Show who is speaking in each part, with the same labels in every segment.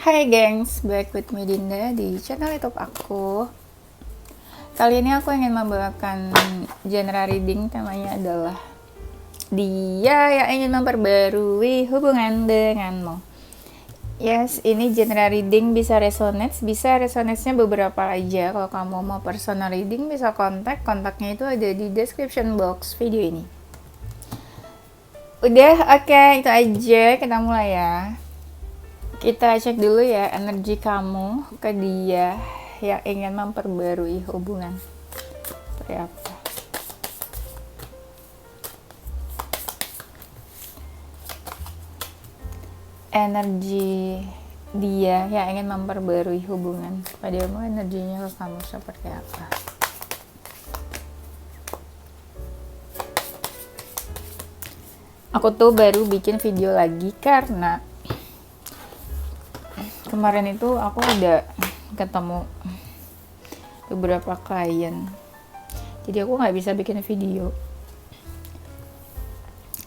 Speaker 1: Hai gengs, back with me Dinda di channel YouTube aku. Kali ini aku ingin membawakan genre reading, temanya adalah dia yang ingin memperbarui hubungan denganmu. Yes, ini genre reading bisa resonate-nya beberapa aja. Kalau kamu mau personal reading bisa kontaknya itu ada di description box video ini. Udah, oke, itu aja, kita mulai ya. Kita cek dulu ya energi kamu ke dia yang ingin memperbarui hubungan. Seperti apa? Energi dia yang ingin memperbarui hubungan padamu, energinya ke kamu seperti apa? Aku tuh baru bikin video lagi karena kemarin itu aku udah ketemu beberapa klien, jadi aku nggak bisa bikin video.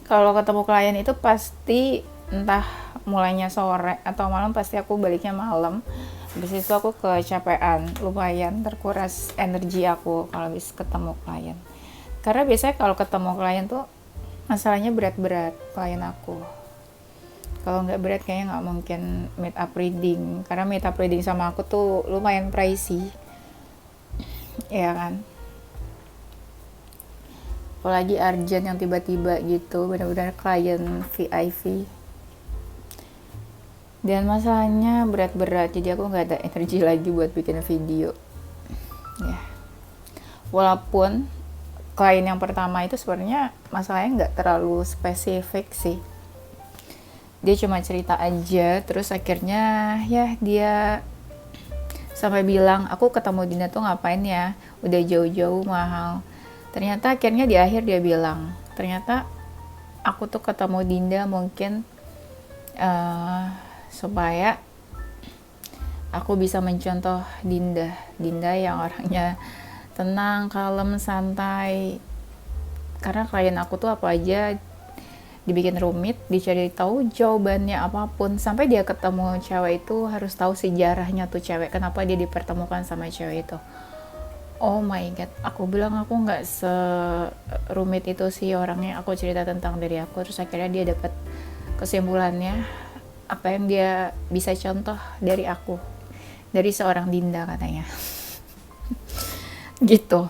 Speaker 1: Kalau ketemu klien itu pasti entah mulainya sore atau malam, pasti aku baliknya malam. Habis itu aku kecapean, lumayan terkuras energi aku kalau habis ketemu klien. Karena biasanya kalau ketemu klien tuh masalahnya berat-berat klien aku. Kalau nggak berat kayaknya nggak mungkin meet up reading, karena meet up reading sama aku tuh lumayan pricey, ya kan? Apalagi urgent yang tiba-tiba gitu, benar-benar klien VIP. Dan masalahnya berat-berat, jadi aku nggak ada energi lagi buat bikin video. Ya. Walaupun klien yang pertama itu sebenarnya masalahnya nggak terlalu spesifik sih. Dia cuma cerita aja, terus akhirnya ya dia sampai bilang, aku ketemu Dinda tuh ngapain ya, udah jauh-jauh mahal. Ternyata akhirnya di akhir dia bilang, ternyata aku tuh ketemu Dinda mungkin supaya aku bisa mencontoh Dinda yang orangnya tenang, kalem, santai. Karena klien aku tuh apa aja dibikin rumit, dicari tahu jawabannya apapun, sampai dia ketemu cewek itu harus tahu sejarahnya tuh cewek, kenapa dia dipertemukan sama cewek itu. Oh my god, aku bilang aku nggak serumit itu sih orangnya. Aku cerita tentang diri aku, terus akhirnya dia dapat kesimpulannya apa yang dia bisa contoh dari aku, dari seorang Dinda katanya. Gitu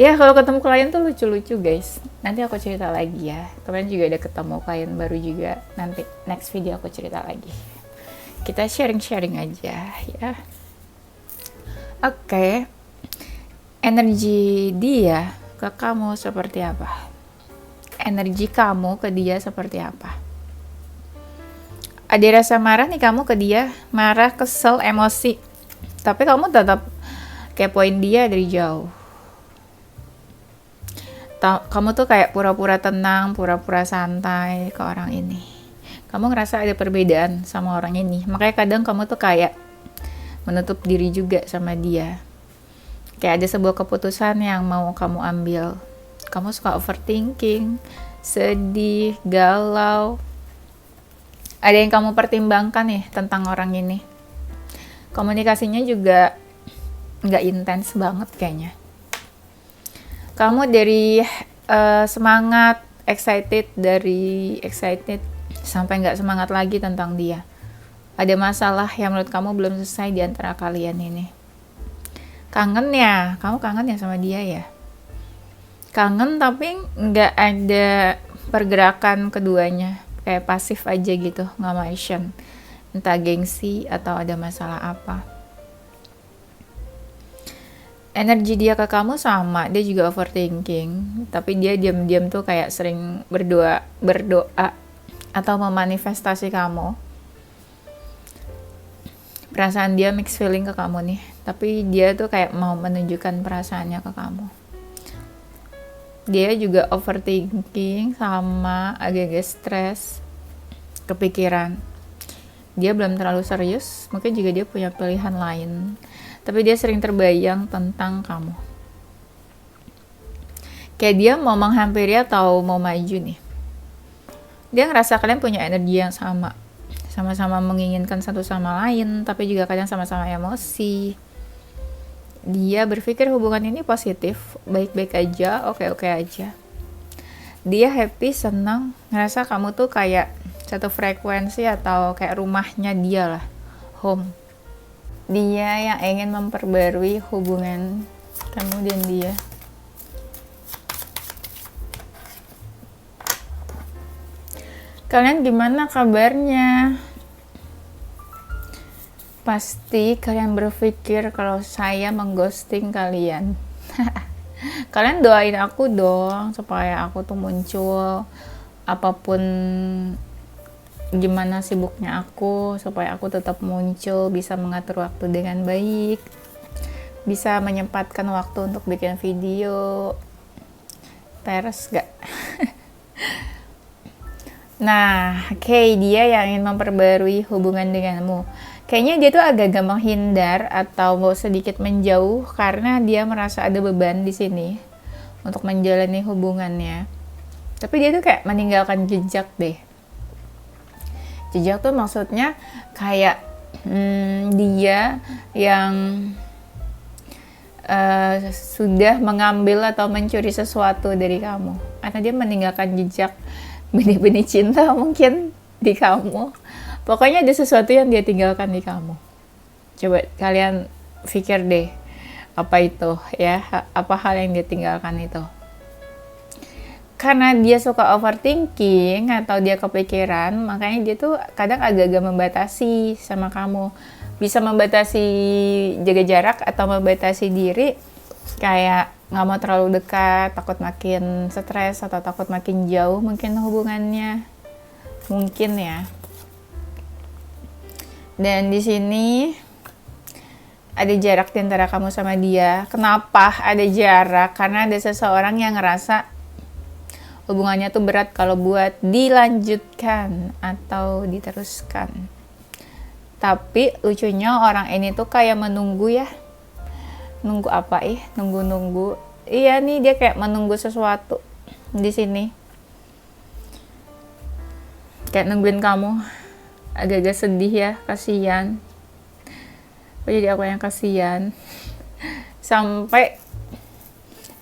Speaker 1: ya. Kalau ketemu klien tuh lucu-lucu guys, nanti aku cerita lagi ya. Kemarin juga ada ketemu klien baru juga, nanti next video aku cerita lagi, kita sharing-sharing aja ya. Oke. Energi dia ke kamu seperti apa? Energi kamu ke dia seperti apa? Ada rasa marah nih kamu ke dia, marah, kesel, emosi, tapi kamu tetap kepoin dia dari jauh. Kamu tuh kayak pura-pura tenang, pura-pura santai ke orang ini. Kamu ngerasa ada perbedaan sama orang ini, makanya kadang kamu tuh kayak menutup diri juga sama dia. Kayak ada sebuah keputusan yang mau kamu ambil, kamu suka overthinking, sedih, galau. Ada yang kamu pertimbangkan nih tentang orang ini. Komunikasinya juga nggak intens banget kayaknya. Kamu dari semangat, dari excited sampai nggak semangat lagi tentang dia. Ada masalah yang menurut kamu belum selesai di antara kalian ini. Kangen ya, kamu kangen ya sama dia ya. Kangen tapi nggak ada pergerakan keduanya, kayak pasif aja gitu, nggak motion. Entah gengsi atau ada masalah apa. Energi dia ke kamu sama, dia juga overthinking, tapi dia diam-diam tuh kayak sering berdoa atau memanifestasi kamu. Perasaan dia mixed feeling ke kamu nih, tapi dia tuh kayak mau menunjukkan perasaannya ke kamu. Dia juga overthinking sama agak-agak stres, kepikiran. Dia belum terlalu serius, mungkin juga dia punya pilihan lain, tapi dia sering terbayang tentang kamu. Kayak dia mau menghampiri atau mau maju nih. Dia ngerasa kalian punya energi yang sama, sama-sama menginginkan satu sama lain, tapi juga kadang sama-sama emosi. Dia berpikir hubungan ini positif, baik-baik aja, oke-oke aja. Dia happy, senang, ngerasa kamu tuh kayak satu frekuensi atau kayak rumahnya dia lah, home. Dia yang ingin memperbarui hubungan kamu dan dia. Kalian gimana kabarnya? Pasti kalian berpikir kalau saya mengghosting kalian. Kalian doain aku dong supaya aku tuh muncul, apapun gimana sibuknya aku, supaya aku tetap muncul, bisa mengatur waktu dengan baik, bisa menyempatkan waktu untuk bikin video. Peres gak? Nah, dia yang ingin memperbarui hubungan denganmu. Kayaknya dia tuh agak gampang hindar atau mau sedikit menjauh karena dia merasa ada beban di sini untuk menjalani hubungannya. Tapi dia tuh kayak meninggalkan jejak deh. Jejak tuh maksudnya kayak dia yang sudah mengambil atau mencuri sesuatu dari kamu. Karena dia meninggalkan jejak benih-benih cinta mungkin di kamu. Pokoknya ada sesuatu yang dia tinggalkan di kamu. Coba kalian pikir deh, apa itu ya, apa hal yang dia tinggalkan itu. Karena dia suka overthinking atau dia kepikiran, makanya dia tuh kadang agak-agak membatasi sama kamu. Bisa membatasi jaga jarak atau membatasi diri, kayak nggak mau terlalu dekat, takut makin stres atau takut makin jauh mungkin hubungannya. Mungkin ya. Dan di sini ada jarak di antara kamu sama dia. Kenapa ada jarak? Karena ada seseorang yang ngerasa hubungannya tuh berat kalau buat dilanjutkan atau diteruskan. Tapi lucunya orang ini tuh kayak menunggu ya. Nunggu apa Nunggu-nunggu. Iya nih, dia kayak menunggu sesuatu di sini. Kayak nungguin kamu. Agak-agak sedih ya, kasihan. Jadi aku yang kasihan. Sampai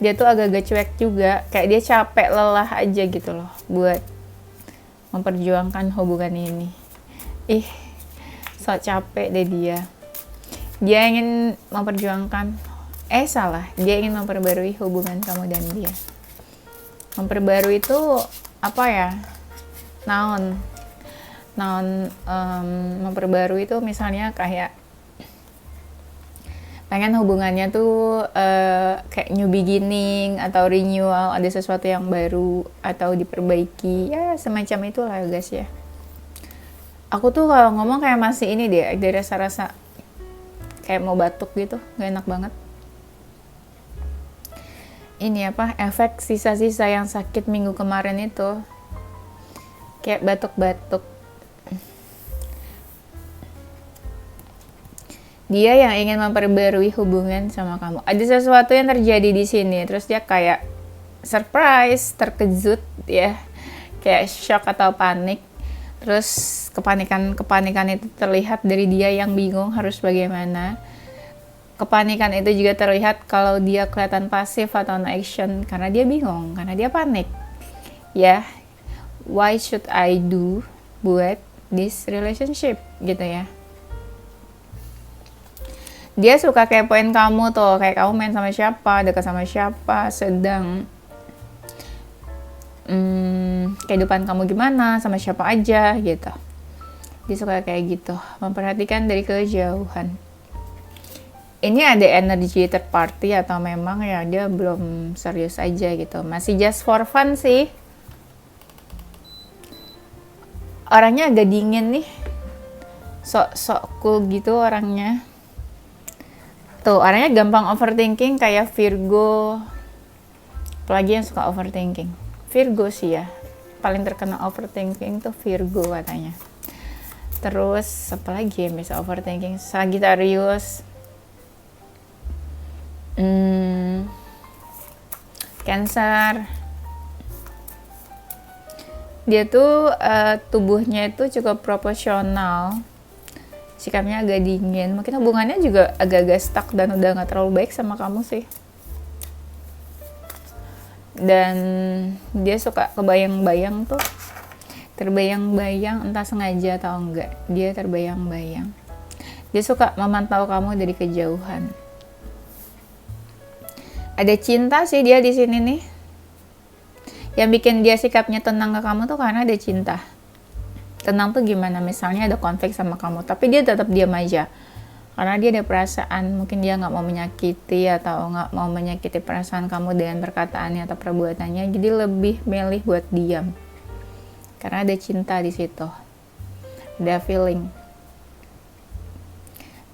Speaker 1: dia tuh agak-agak cuek juga, kayak dia capek, lelah aja gitu loh buat memperjuangkan hubungan ini. So capek deh dia. Dia ingin memperjuangkan, dia ingin memperbarui hubungan kamu dan dia. Memperbarui itu apa ya? Memperbarui itu misalnya kayak pengen hubungannya tuh kayak new beginning atau renewal, ada sesuatu yang baru atau diperbaiki ya, semacam itulah guys ya. Aku tuh kalau ngomong kayak masih ini deh, ada rasa-rasa kayak mau batuk gitu, gak enak banget. Ini apa, efek sisa-sisa yang sakit minggu kemarin itu, kayak batuk-batuk. Dia yang ingin memperbarui hubungan sama kamu. Ada sesuatu yang terjadi di sini, terus dia kayak surprise, terkejut ya, kayak shock atau panik. Terus kepanikan itu terlihat dari dia yang bingung harus bagaimana. Kepanikan itu juga terlihat kalau dia kelihatan pasif atau no action karena dia bingung, karena dia panik. Ya, why should I do buat this relationship gitu ya. Dia suka kepoin kamu tuh, kayak kamu main sama siapa, dekat sama siapa, sedang kehidupan kamu gimana, sama siapa aja gitu. Dia suka kayak gitu, memperhatikan dari kejauhan. Ini ada energi third party atau memang ya dia belum serius aja gitu, masih just for fun sih. Orangnya agak dingin nih, sok cool gitu orangnya. Tuh, orangnya gampang overthinking kayak Virgo. Apalagi yang suka overthinking? Virgo sih ya. Paling terkena overthinking tuh Virgo katanya. Terus, apa lagi yang bisa overthinking? Sagittarius. Cancer. Dia tuh tubuhnya itu cukup proporsional, sikapnya agak dingin, mungkin hubungannya juga agak-agak stuck dan udah nggak terlalu baik sama kamu sih. Dan dia suka kebayang-bayang tuh, terbayang-bayang, entah sengaja atau enggak, dia terbayang-bayang. Dia suka memantau kamu dari kejauhan. Ada cinta sih dia di sini nih. Yang bikin dia sikapnya tenang ke kamu tuh karena ada cinta. Tenang tuh gimana? Misalnya ada konflik sama kamu, tapi dia tetap diam aja. Karena dia ada perasaan, mungkin dia nggak mau menyakiti atau nggak mau menyakiti perasaan kamu dengan perkataannya atau perbuatannya, jadi lebih milih buat diam. Karena ada cinta di situ, ada feeling,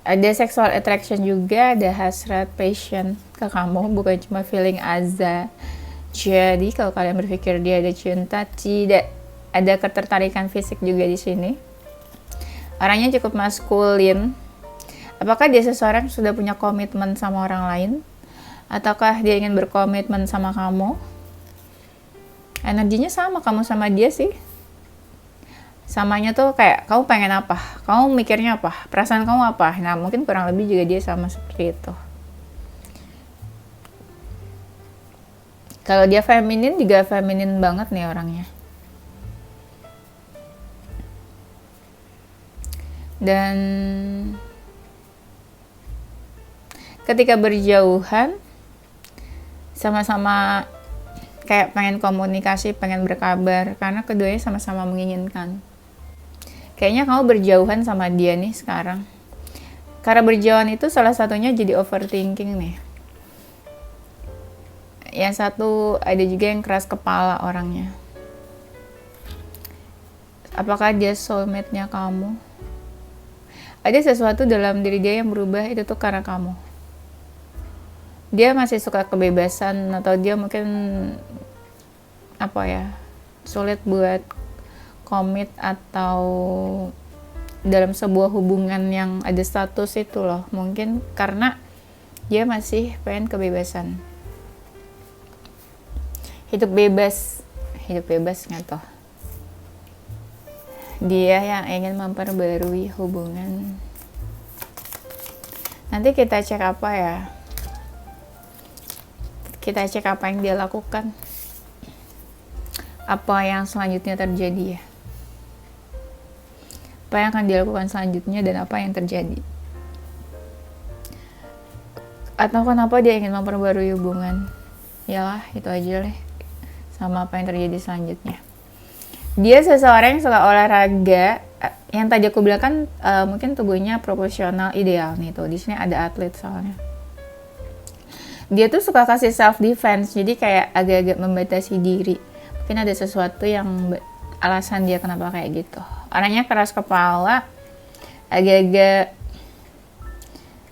Speaker 1: ada sexual attraction juga, ada hasrat, passion ke kamu, bukan cuma feeling aja. Jadi kalau kalian berpikir dia ada cinta, tidak, ada ketertarikan fisik juga di sini. Orangnya cukup maskulin. Apakah dia seseorang yang sudah punya komitmen sama orang lain? Ataukah dia ingin berkomitmen sama kamu? Energinya sama kamu sama dia sih. Samanya tuh kayak kamu pengen apa? Kamu mikirnya apa? Perasaan kamu apa? Nah, mungkin kurang lebih juga dia sama seperti itu. Kalau dia feminin juga feminin banget nih orangnya. Dan ketika berjauhan, sama-sama kayak pengen komunikasi, pengen berkabar, karena keduanya sama-sama menginginkan. Kayaknya kamu berjauhan sama dia nih sekarang. Karena berjauhan itu salah satunya jadi overthinking nih. Yang satu ada juga yang keras kepala orangnya. Apakah dia soulmate-nya kamu? Ada sesuatu dalam diri dia yang berubah, itu tuh karena kamu. Dia masih suka kebebasan, atau dia mungkin sulit buat komit atau dalam sebuah hubungan yang ada status itu loh. Mungkin karena dia masih pengen kebebasan. Hidup bebas nggak toh. Dia yang ingin memperbarui hubungan. Nanti kita cek apa ya, kita cek apa yang dia lakukan, apa yang selanjutnya terjadi ya, apa yang akan dilakukan selanjutnya dan apa yang terjadi, atau kenapa dia ingin memperbarui hubungan. Yalah, itu aja deh, sama apa yang terjadi selanjutnya. Dia seseorang yang suka olahraga. Yang tadi aku bilang kan mungkin tubuhnya proporsional ideal nih tuh. Di sini ada atlet soalnya. Dia tuh suka kasih self defense, jadi kayak agak-agak membatasi diri. Mungkin ada sesuatu yang alasan dia kenapa kayak gitu. Orangnya keras kepala, agak-agak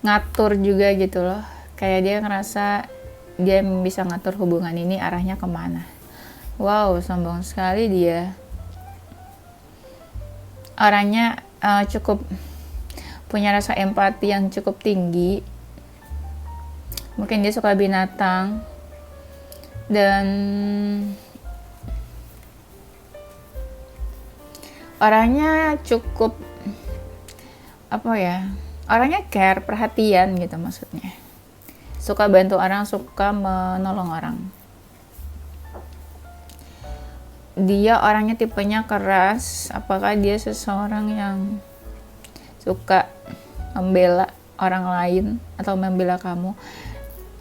Speaker 1: ngatur juga gitu loh. Kayak dia ngerasa dia bisa ngatur hubungan ini arahnya kemana. Wow, sombong sekali dia. Orangnya cukup punya rasa empati yang cukup tinggi. Mungkin dia suka binatang. Dan orangnya cukup orangnya care, perhatian gitu maksudnya. Suka bantu orang, suka menolong orang. Dia orangnya tipenya keras. Apakah dia seseorang yang suka membela orang lain atau membela kamu?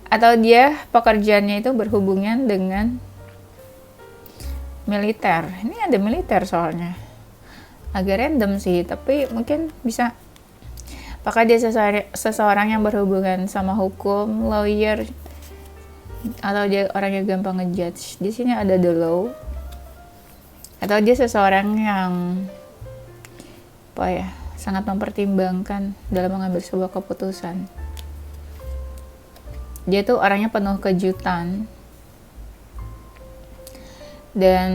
Speaker 1: Atau dia pekerjaannya itu berhubungan dengan militer? Ini ada militer soalnya. Agak random sih, tapi mungkin bisa. Apakah dia seseorang yang berhubungan sama hukum, lawyer, atau dia orang yang gampang ngejudge? Di sini ada the law. Atau dia seseorang yang sangat mempertimbangkan dalam mengambil sebuah keputusan. Dia tuh orangnya penuh kejutan. Dan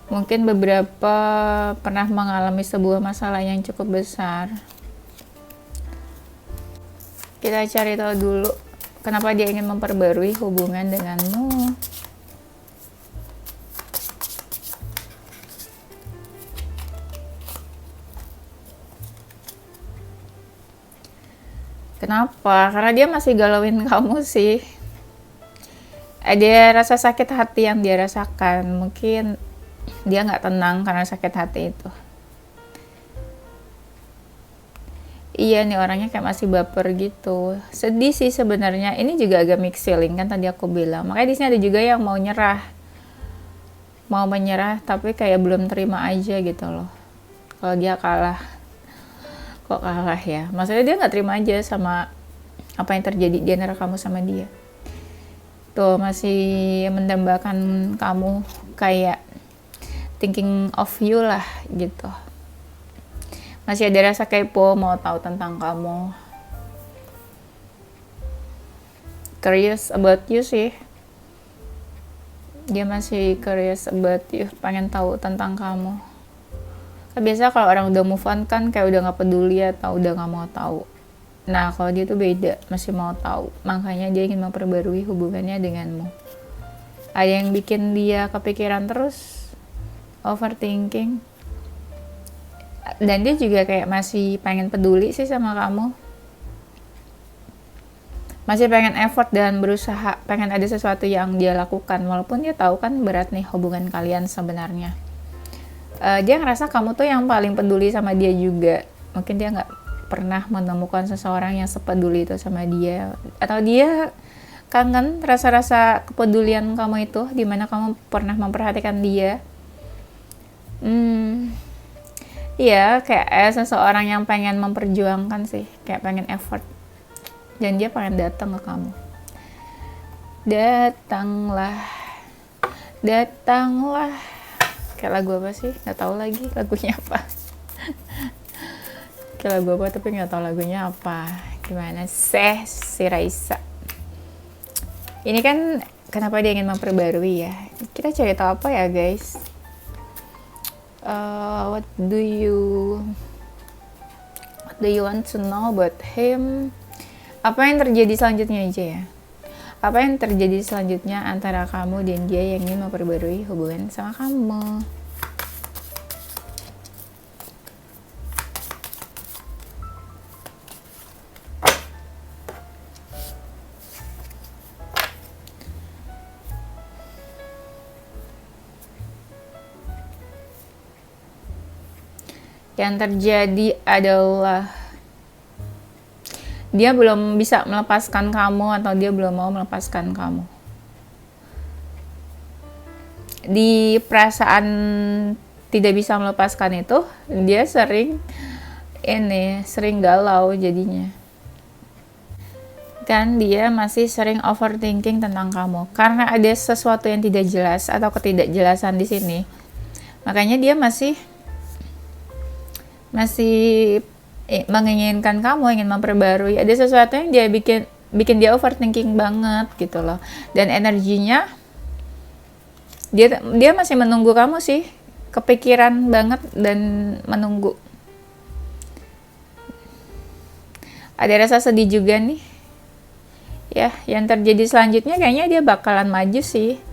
Speaker 1: mungkin beberapa pernah mengalami sebuah masalah yang cukup besar. Kita cari tahu dulu kenapa dia ingin memperbarui hubungan denganmu. Kenapa? Karena dia masih galauin kamu sih. Ada rasa sakit hati yang dia rasakan. Mungkin dia nggak tenang karena sakit hati itu. Iya nih orangnya kayak masih baper gitu. Sedih sih sebenarnya. Ini juga agak mixed feeling kan tadi aku bilang. Makanya di sini ada juga yang mau nyerah. Mau menyerah tapi kayak belum terima aja gitu loh. Kalau dia kalah. Kok kalah ya? Maksudnya dia nggak terima aja sama apa yang terjadi di antara kamu sama dia. Tuh masih mendambakan kamu kayak thinking of you lah gitu. Masih ada rasa kepo, mau tahu tentang kamu. Curious about you sih. Dia masih curious about you, pengen tahu tentang kamu. Kan biasa kalau orang udah move on kan kayak udah gak peduli atau udah gak mau tahu. Nah kalau dia tuh beda, masih mau tahu. Makanya dia ingin memperbarui hubungannya denganmu. Ada yang bikin dia kepikiran terus, overthinking. Dan dia juga kayak masih pengen peduli sih sama kamu. Masih pengen effort dan berusaha, pengen ada sesuatu yang dia lakukan. Walaupun dia tahu kan berat nih hubungan kalian sebenarnya. Dia ngerasa kamu tuh yang paling peduli sama dia juga. Mungkin dia gak pernah menemukan seseorang yang sepeduli itu sama dia. Atau dia kangen rasa-rasa kepedulian kamu itu, dimana kamu pernah memperhatikan dia. Iya, kayak seseorang yang pengen memperjuangkan sih, kayak pengen effort. Dan dia pengen datang ke kamu. Datanglah, datanglah. Kayak lagu apa sih? Gak tahu lagi lagunya apa. Kayak lagu apa tapi gak tahu lagunya apa. Gimana sih si Raisa? Ini kan kenapa dia ingin memperbarui ya? Kita cari tahu apa ya guys? What do you want to know about him? Apa yang terjadi selanjutnya aja ya? Apa yang terjadi selanjutnya antara kamu dan dia yang ingin memperbarui hubungan sama kamu? Yang terjadi adalah dia belum bisa melepaskan kamu atau dia belum mau melepaskan kamu. Di perasaan tidak bisa melepaskan itu, dia sering galau jadinya. Dan dia masih sering overthinking tentang kamu karena ada sesuatu yang tidak jelas atau ketidakjelasan di sini. Makanya dia masih menginginkan kamu, ingin memperbarui. Ada sesuatu yang dia bikin dia overthinking banget gitu loh. Dan energinya dia masih menunggu kamu sih, kepikiran banget dan menunggu. Ada rasa sedih juga nih. Ya, yang terjadi selanjutnya kayaknya dia bakalan maju sih.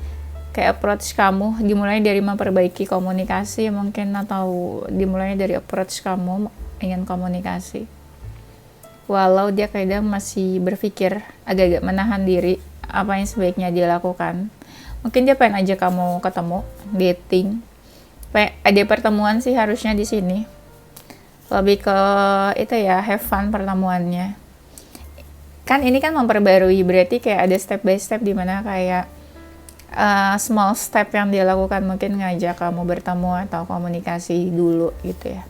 Speaker 1: Kayak approach kamu, dimulai dari memperbaiki komunikasi mungkin, atau dimulai dari approach kamu ingin komunikasi. Walau dia kadang masih berpikir, agak-agak menahan diri apa yang sebaiknya dia lakukan. Mungkin dia pengen aja kamu ketemu, dating. Ada pertemuan sih harusnya di sini. Lebih ke itu ya, have fun pertemuannya. Kan ini kan memperbarui, berarti kayak ada step by step dimana kayak small step yang dia lakukan, mungkin ngajak kamu bertemu atau komunikasi dulu gitu ya.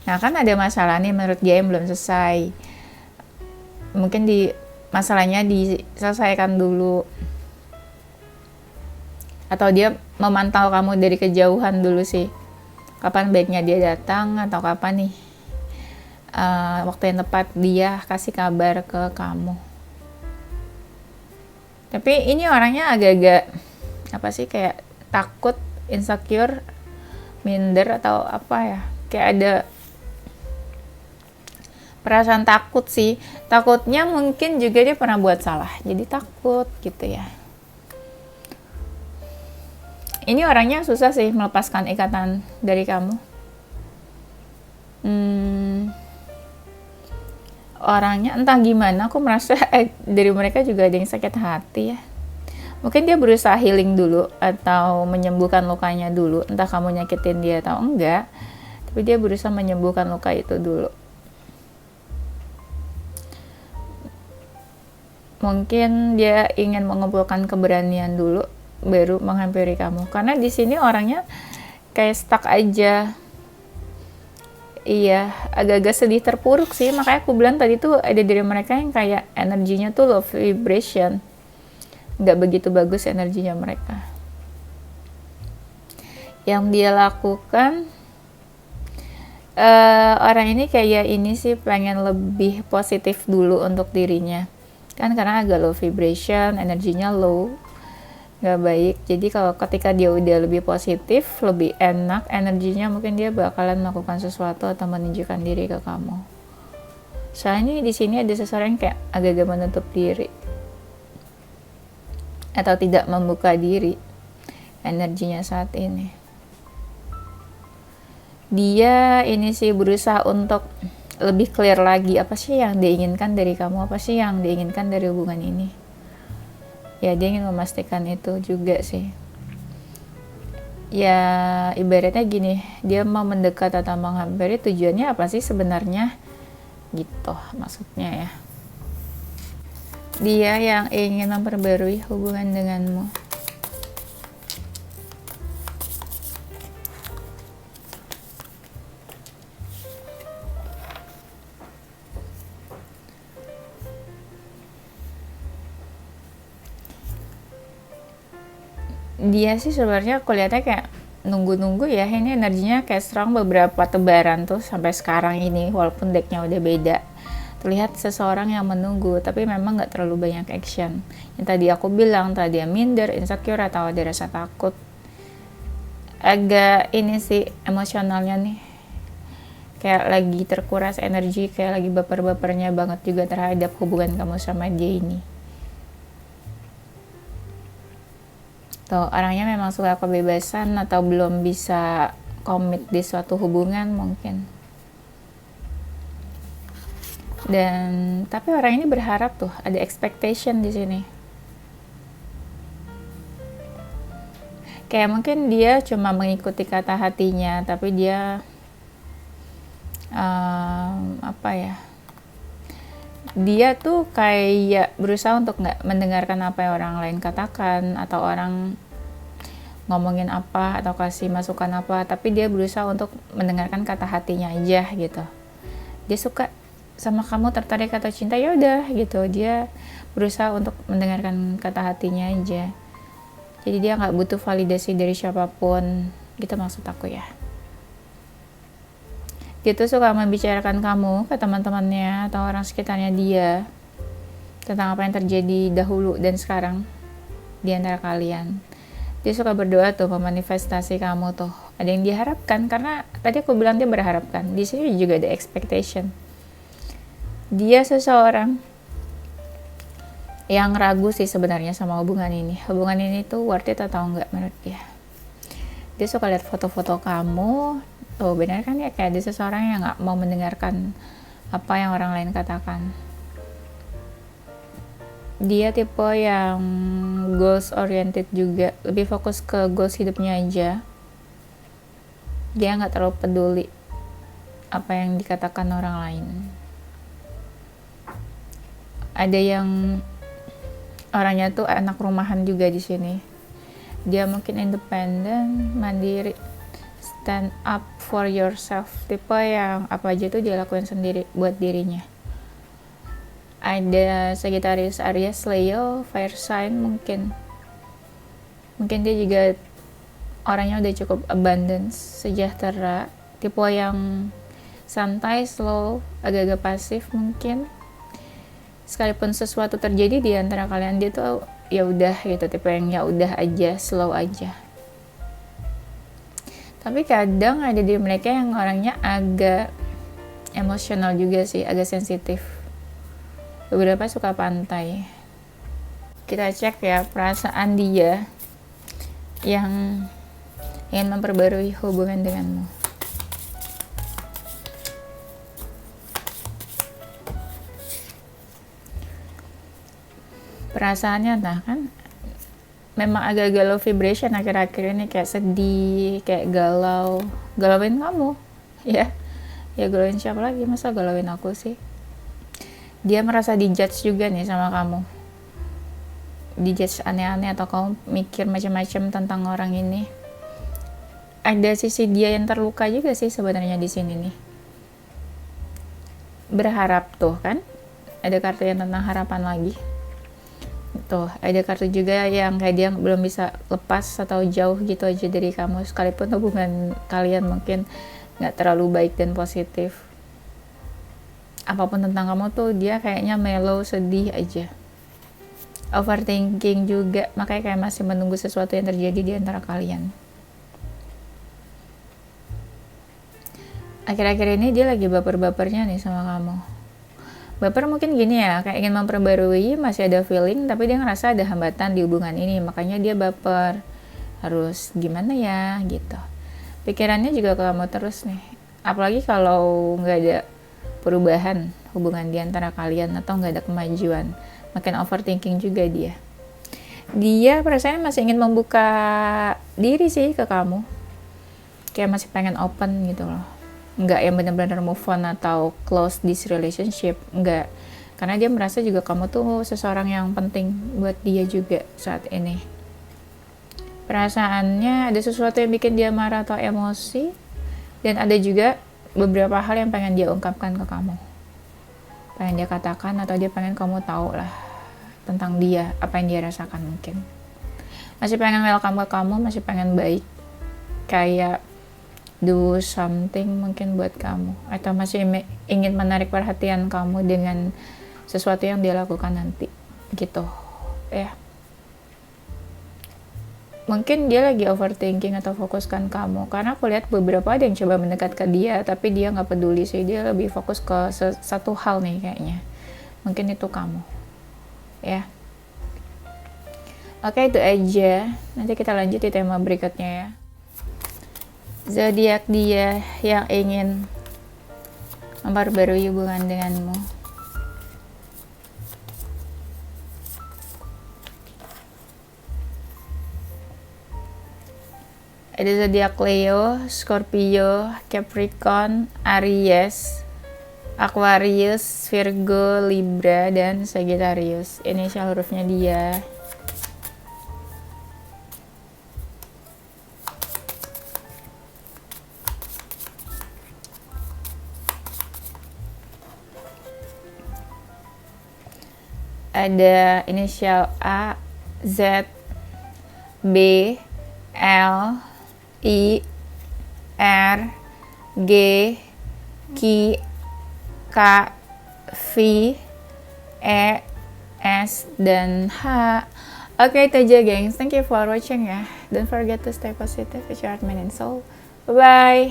Speaker 1: Nah kan ada masalah nih menurut dia yang belum selesai, mungkin masalahnya diselesaikan dulu, atau dia memantau kamu dari kejauhan dulu sih, kapan baiknya dia datang atau kapan nih waktu yang tepat dia kasih kabar ke kamu. Tapi ini orangnya agak-agak apa sih, kayak takut, insecure, minder atau apa ya, kayak ada perasaan takut sih. Takutnya mungkin juga dia pernah buat salah, jadi takut gitu ya. Ini orangnya susah sih melepaskan ikatan dari kamu. orangnya entah gimana, aku merasa dari mereka juga ada yang sakit hati ya. Mungkin dia berusaha healing dulu atau menyembuhkan lukanya dulu, entah kamu nyakitin dia atau enggak, tapi dia berusaha menyembuhkan luka itu dulu. Mungkin dia ingin mengumpulkan keberanian dulu baru menghampiri kamu, karena di sini orangnya kayak stuck aja. Iya, agak-agak sedih terpuruk sih, makanya aku bilang tadi tuh ada dari mereka yang kayak energinya tuh low vibration, nggak begitu bagus energinya mereka. Yang dia lakukan, orang ini kayak ini sih, pengen lebih positif dulu untuk dirinya kan, karena agak low vibration, energinya low, nggak baik. Jadi kalau ketika dia udah lebih positif, lebih enak energinya, mungkin dia bakalan melakukan sesuatu atau menunjukkan diri ke kamu. Soalnya di sini ada seseorang yang kayak agak-agak menutup diri atau tidak membuka diri energinya saat ini. Dia ini sih berusaha untuk lebih clear lagi, apa sih yang diinginkan dari kamu, apa sih yang diinginkan dari hubungan ini. Ya, dia ingin memastikan itu juga sih. Ya, ibaratnya gini, dia mau mendekat atau menghampiri, tujuannya apa sih sebenarnya? Gitu maksudnya ya. Dia yang ingin memperbarui hubungan denganmu. Dia sih sebenarnya aku lihatnya kayak nunggu-nunggu ya, ini energinya kayak strong beberapa tebaran tuh sampai sekarang ini, walaupun decknya udah beda. Terlihat seseorang yang menunggu, tapi memang nggak terlalu banyak action. Yang tadi aku bilang, tadi dia minder, insecure, atau ada rasa takut. Agak ini sih emosionalnya nih, kayak lagi terkuras energi, kayak lagi baper-bapernya banget juga terhadap hubungan kamu sama dia ini. Tuh, orangnya memang suka kebebasan atau belum bisa komit di suatu hubungan mungkin. Dan tapi orang ini berharap tuh ada expectation di sini. Kayak mungkin dia cuma mengikuti kata hatinya, tapi dia apa ya? Dia tuh kayak berusaha untuk nggak mendengarkan apa yang orang lain katakan, atau orang ngomongin apa atau kasih masukan apa, tapi dia berusaha untuk mendengarkan kata hatinya aja gitu. Dia suka sama kamu, tertarik atau cinta, ya udah gitu, dia berusaha untuk mendengarkan kata hatinya aja. Jadi dia nggak butuh validasi dari siapapun gitu maksud aku ya. Dia tuh suka membicarakan kamu ke teman-temannya atau orang sekitarnya dia tentang apa yang terjadi dahulu dan sekarang di antara kalian. Dia suka berdoa tuh, memanifestasi kamu tuh. Ada yang diharapkan, karena tadi aku bilang dia berharapkan. Di sini juga ada expectation. Dia seseorang yang ragu sih sebenarnya sama hubungan ini. Hubungan ini tuh worth it atau enggak menurut dia. Dia suka lihat foto-foto kamu. Tuh benar kan ya, kayak ada seseorang yang nggak mau mendengarkan apa yang orang lain katakan. Dia tipe yang goals oriented juga, lebih fokus ke goals hidupnya aja. Dia nggak terlalu peduli apa yang dikatakan orang lain. Ada yang orangnya tuh anak rumahan juga di sini. Dia mungkin independen, mandiri, stand up for yourself, tipe yang apa aja tuh dia lakuin sendiri buat dirinya. Ada Sagittarius, Aries, Leo, fire sign mungkin dia juga orangnya udah cukup abundance, sejahtera, tipe yang santai, slow, agak-agak pasif mungkin. Sekalipun sesuatu terjadi di antara kalian, dia tuh ya udah gitu, tipe yang ya udah aja, slow aja. Tapi kadang ada di mereka yang orangnya agak emosional juga sih, agak sensitif. Beberapa suka pantai. Kita cek ya perasaan dia yang ingin memperbarui hubungan denganmu. perasaannya nah kan memang agak galau vibration akhir-akhir ini, kayak sedih, kayak galauin kamu ya. Ya galauin siapa lagi, masa galauin aku sih. Dia merasa dijudge juga nih sama kamu, dijudge aneh-aneh, atau kamu mikir macam-macam tentang orang ini. Ada sisi dia yang terluka juga sih sebenarnya di sini nih. Berharap tuh kan, ada kartu yang tentang harapan lagi. Tuh, ada kartu juga yang kayak dia belum bisa lepas atau jauh gitu aja dari kamu, sekalipun hubungan kalian mungkin gak terlalu baik dan positif. Apapun tentang kamu tuh dia kayaknya mellow, sedih aja. Overthinking juga, makanya kayak masih menunggu sesuatu yang terjadi di antara kalian. Akhir-akhir ini dia lagi baper-bapernya nih sama kamu. Baper mungkin gini ya, kayak ingin memperbarui, masih ada feeling, tapi dia ngerasa ada hambatan di hubungan ini, makanya dia baper. Harus gimana ya, gitu. Pikirannya juga ke kamu terus nih. Apalagi kalau nggak ada perubahan hubungan di antara kalian, atau nggak ada kemajuan. Makin overthinking juga dia. Dia perasaannya masih ingin membuka diri sih ke kamu. Kayak masih pengen open gitu loh. Nggak yang benar-benar move on atau close this relationship, nggak, karena dia merasa juga kamu tuh seseorang yang penting buat dia juga saat ini. Perasaannya ada sesuatu yang bikin dia marah atau emosi, dan ada juga beberapa hal yang pengen dia ungkapkan ke kamu, pengen dia katakan, atau dia pengen kamu tahu lah tentang dia, apa yang dia rasakan. Mungkin masih pengen welcome ke kamu, masih pengen baik, kayak do something mungkin buat kamu, atau masih ingin menarik perhatian kamu dengan sesuatu yang dia lakukan nanti gitu ya. Mungkin dia lagi overthinking atau fokuskan kamu, karena aku lihat beberapa ada yang coba mendekat ke dia, tapi dia nggak peduli sih, dia lebih fokus ke satu hal nih kayaknya. Mungkin itu kamu ya. Oke, itu aja, nanti kita lanjut di tema berikutnya ya. Zodiak dia yang ingin memperbarui hubungan denganmu. Ada zodiak Leo, Scorpio, Capricorn, Aries, Aquarius, Virgo, Libra, dan Sagittarius. Inisial hurufnya dia. Ada inisial A, Z, B, L, I, R, G, Q, K, V, E, S, dan H. Oke, itu aja gengs. Thank you for watching ya. Don't forget to stay positive with your heart, mind, and soul. Bye-bye.